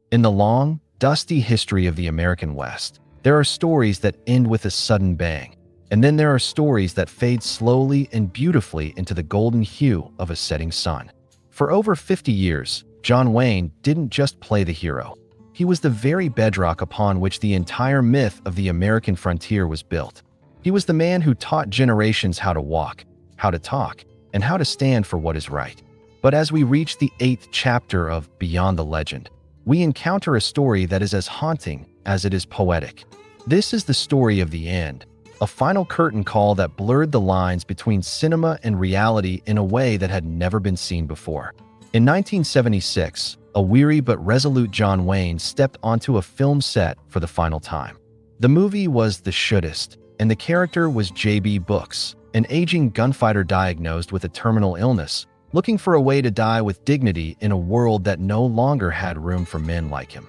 In the long, dusty history of the American West, there are stories that end with a sudden bang, and then there are stories that fade slowly and beautifully into the golden hue of a setting sun. For over 50 years, John Wayne didn't just play the hero. He was the very bedrock upon which the entire myth of the American frontier was built. He was the man who taught generations how to walk, how to talk, and how to stand for what is right. But as we reach the 8th chapter of Beyond the Legend, we encounter a story that is as haunting as it is poetic. This is the story of the end, a final curtain call that blurred the lines between cinema and reality in a way that had never been seen before. In 1976, a weary but resolute John Wayne stepped onto a film set for the final time. The movie was The Shootist, and the character was J.B. Brooks, an aging gunfighter diagnosed with a terminal illness, looking for a way to die with dignity in a world that no longer had room for men like him.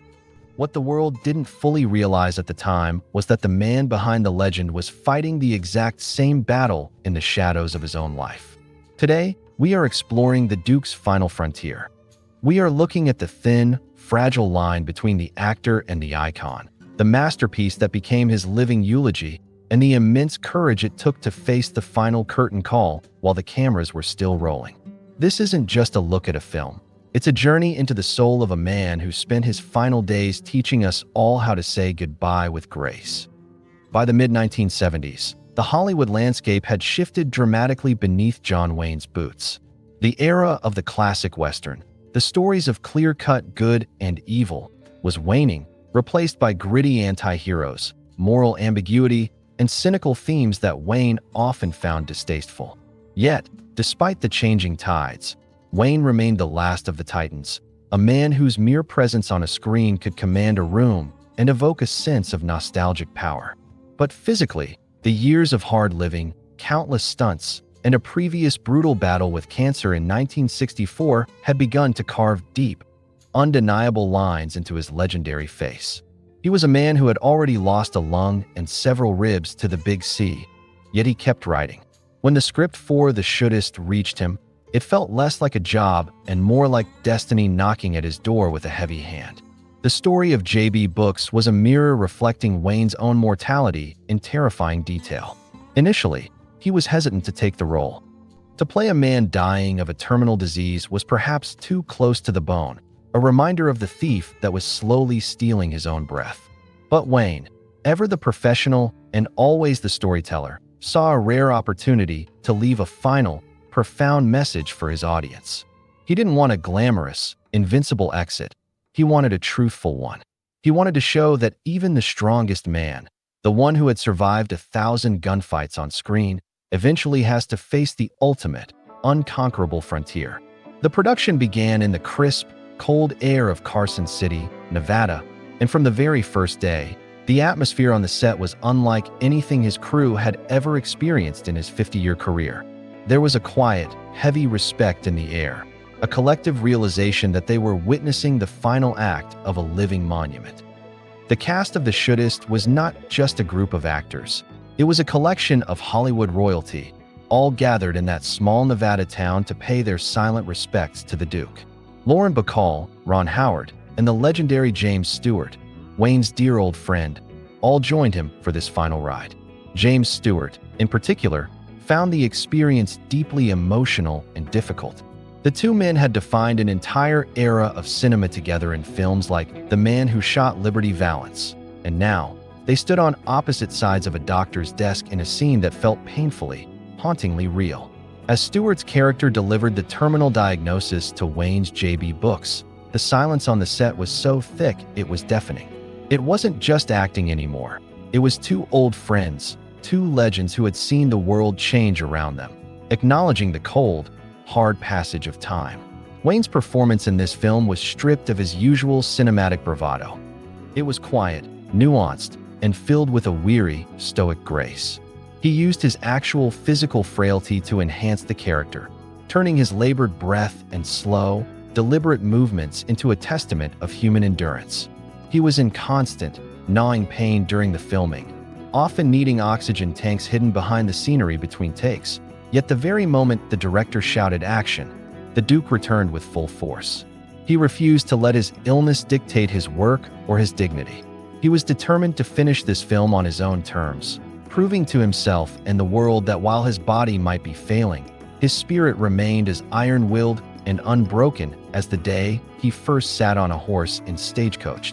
What the world didn't fully realize at the time was that the man behind the legend was fighting the exact same battle in the shadows of his own life. Today, we are exploring the Duke's final frontier. We are looking at the thin, fragile line between the actor and the icon, the masterpiece that became his living eulogy, and the immense courage it took to face the final curtain call while the cameras were still rolling. This isn't just a look at a film. It's a journey into the soul of a man who spent his final days teaching us all how to say goodbye with grace. By the mid-1970s, the Hollywood landscape had shifted dramatically beneath John Wayne's boots. The era of the classic Western, the stories of clear-cut good and evil, was waning, replaced by gritty anti-heroes, moral ambiguity, and cynical themes that Wayne often found distasteful. Yet, despite the changing tides, Wayne remained the last of the Titans, a man whose mere presence on a screen could command a room and evoke a sense of nostalgic power. But physically, the years of hard living, countless stunts, and a previous brutal battle with cancer in 1964 had begun to carve deep, undeniable lines into his legendary face. He was a man who had already lost a lung and several ribs to the Big C, yet he kept writing. When the script for The Shootist reached him, it felt less like a job and more like destiny knocking at his door with a heavy hand. The story of J.B. Brooks was a mirror reflecting Wayne's own mortality in terrifying detail. Initially, he was hesitant to take the role. To play a man dying of a terminal disease was perhaps too close to the bone, a reminder of the thief that was slowly stealing his own breath. But Wayne, ever the professional and always the storyteller, saw a rare opportunity to leave a final, profound message for his audience. He didn't want a glamorous, invincible exit. He wanted a truthful one. He wanted to show that even the strongest man, the one who had survived 1,000 gunfights on screen, eventually has to face the ultimate, unconquerable frontier. The production began in the crisp, cold air of Carson City, Nevada, and from the very first day, the atmosphere on the set was unlike anything his crew had ever experienced in his 50-year career. There was a quiet, heavy respect in the air, a collective realization that they were witnessing the final act of a living monument. The cast of The Shootist was not just a group of actors. It was a collection of Hollywood royalty, all gathered in that small Nevada town to pay their silent respects to the Duke. Lauren Bacall, Ron Howard, and the legendary James Stewart, Wayne's dear old friend, all joined him for this final ride. James Stewart, in particular, found the experience deeply emotional and difficult. The two men had defined an entire era of cinema together in films like The Man Who Shot Liberty Valance, and now they stood on opposite sides of a doctor's desk in a scene that felt painfully, hauntingly real. As Stewart's character delivered the terminal diagnosis to Wayne's J.B. Brooks, the silence on the set was so thick it was deafening. It wasn't just acting anymore. It was two old friends, two legends who had seen the world change around them, acknowledging the cold, hard passage of time. Wayne's performance in this film was stripped of his usual cinematic bravado. It was quiet, nuanced, and filled with a weary, stoic grace. He used his actual physical frailty to enhance the character, turning his labored breath and slow, deliberate movements into a testament of human endurance. He was in constant, gnawing pain during the filming, often needing oxygen tanks hidden behind the scenery between takes. Yet the very moment the director shouted action, the Duke returned with full force. He refused to let his illness dictate his work or his dignity. He was determined to finish this film on his own terms, proving to himself and the world that while his body might be failing, his spirit remained as iron-willed and unbroken as the day he first sat on a horse and stagecoached.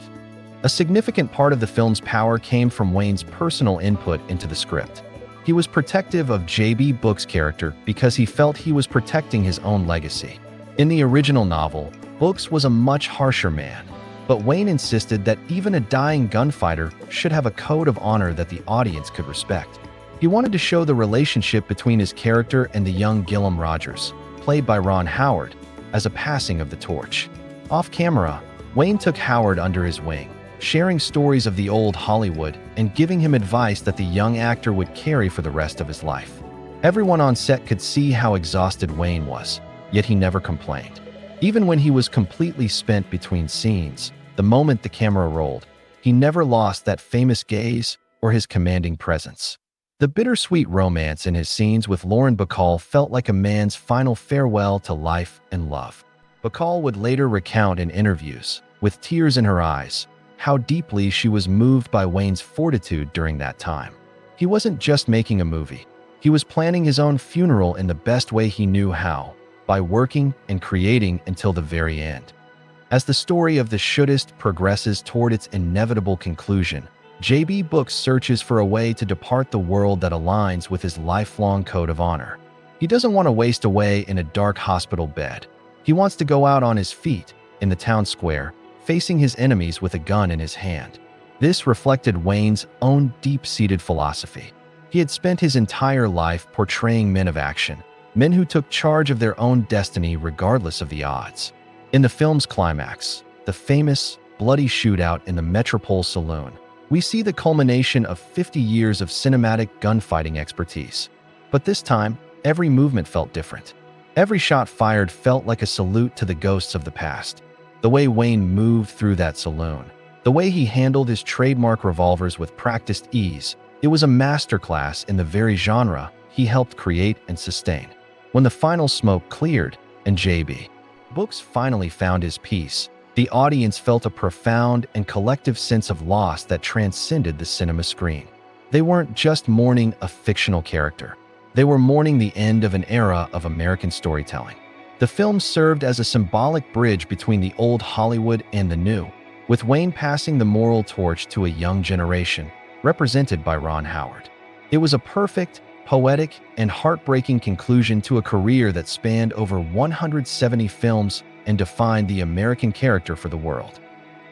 A significant part of the film's power came from Wayne's personal input into the script. He was protective of J.B. Book's character because he felt he was protecting his own legacy. In the original novel, Books was a much harsher man, but Wayne insisted that even a dying gunfighter should have a code of honor that the audience could respect. He wanted to show the relationship between his character and the young Gillum Rogers, played by Ron Howard, as a passing of the torch. Off camera, Wayne took Howard under his wing, sharing stories of the old Hollywood and giving him advice that the young actor would carry for the rest of his life. Everyone on set could see how exhausted Wayne was, yet he never complained. Even when he was completely spent between scenes, the moment the camera rolled, he never lost that famous gaze or his commanding presence. The bittersweet romance in his scenes with Lauren Bacall felt like a man's final farewell to life and love. Bacall would later recount in interviews, with tears in her eyes, how deeply she was moved by Wayne's fortitude during that time. He wasn't just making a movie. He was planning his own funeral in the best way he knew how, by working and creating until the very end. As the story of the Shootist progresses toward its inevitable conclusion, J.B. Books searches for a way to depart the world that aligns with his lifelong code of honor. He doesn't want to waste away in a dark hospital bed. He wants to go out on his feet, in the town square, facing his enemies with a gun in his hand. This reflected Wayne's own deep-seated philosophy. He had spent his entire life portraying men of action, men who took charge of their own destiny regardless of the odds. In the film's climax, the famous, bloody shootout in the Metropole Saloon, we see the culmination of 50 years of cinematic gunfighting expertise. But this time, every movement felt different. Every shot fired felt like a salute to the ghosts of the past. The way Wayne moved through that saloon, the way he handled his trademark revolvers with practiced ease, it was a masterclass in the very genre he helped create and sustain. When the final smoke cleared and J.B. Books finally found his peace, the audience felt a profound and collective sense of loss that transcended the cinema screen. They weren't just mourning a fictional character. They were mourning the end of an era of American storytelling. The film served as a symbolic bridge between the old Hollywood and the new, with Wayne passing the moral torch to a young generation, represented by Ron Howard. It was a perfect, poetic, and heartbreaking conclusion to a career that spanned over 170 films and defined the American character for the world.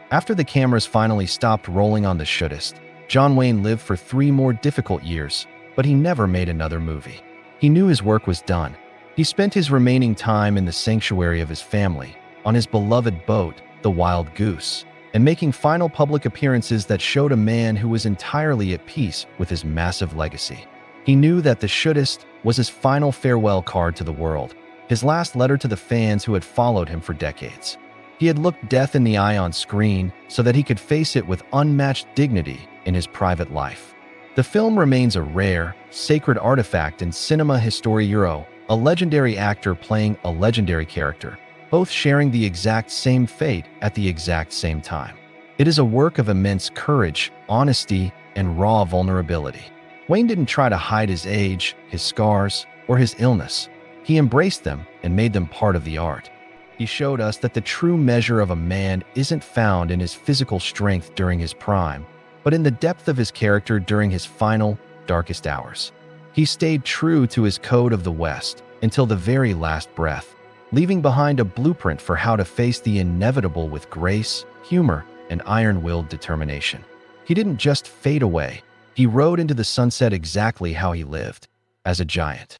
After the cameras finally stopped rolling on The Shootist, John Wayne lived for 3 more difficult years, but he never made another movie. He knew his work was done. He spent his remaining time in the sanctuary of his family, on his beloved boat, the Wild Goose, and making final public appearances that showed a man who was entirely at peace with his massive legacy. He knew that The Shootist was his final farewell card to the world, his last letter to the fans who had followed him for decades. He had looked death in the eye on screen so that he could face it with unmatched dignity in his private life. The film remains a rare, sacred artifact in cinema historia, a legendary actor playing a legendary character, both sharing the exact same fate at the exact same time. It is a work of immense courage, honesty, and raw vulnerability. Wayne didn't try to hide his age, his scars, or his illness. He embraced them and made them part of the art. He showed us that the true measure of a man isn't found in his physical strength during his prime, but in the depth of his character during his final, darkest hours. He stayed true to his code of the West until the very last breath, leaving behind a blueprint for how to face the inevitable with grace, humor, and iron-willed determination. He didn't just fade away. He rode into the sunset exactly how he lived, as a giant.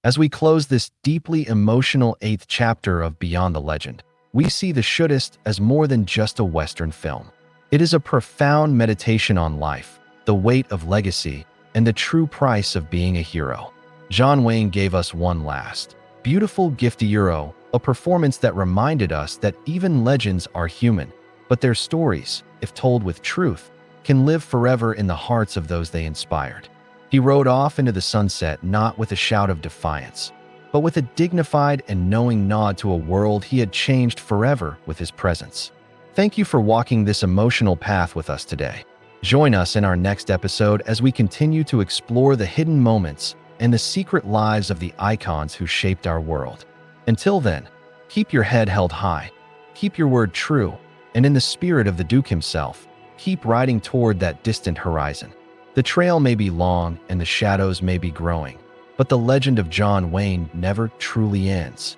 As we close this deeply emotional 8th chapter of Beyond the Legend, we see The Shootist as more than just a Western film. It is a profound meditation on life, the weight of legacy, and the true price of being a hero. John Wayne gave us one last, beautiful gift a performance that reminded us that even legends are human, but their stories, if told with truth, can live forever in the hearts of those they inspired. He rode off into the sunset not with a shout of defiance, but but with a dignified and knowing nod to a world he had changed forever with his presence. Thank you for walking this emotional path with us today. Join us in our next episode as we continue to explore the hidden moments and the secret lives of the icons who shaped our world. Until then, keep your head held high, keep your word true, and in the spirit of the Duke himself, keep riding toward that distant horizon. The trail may be long and the shadows may be growing, but the legend of John Wayne never truly ends.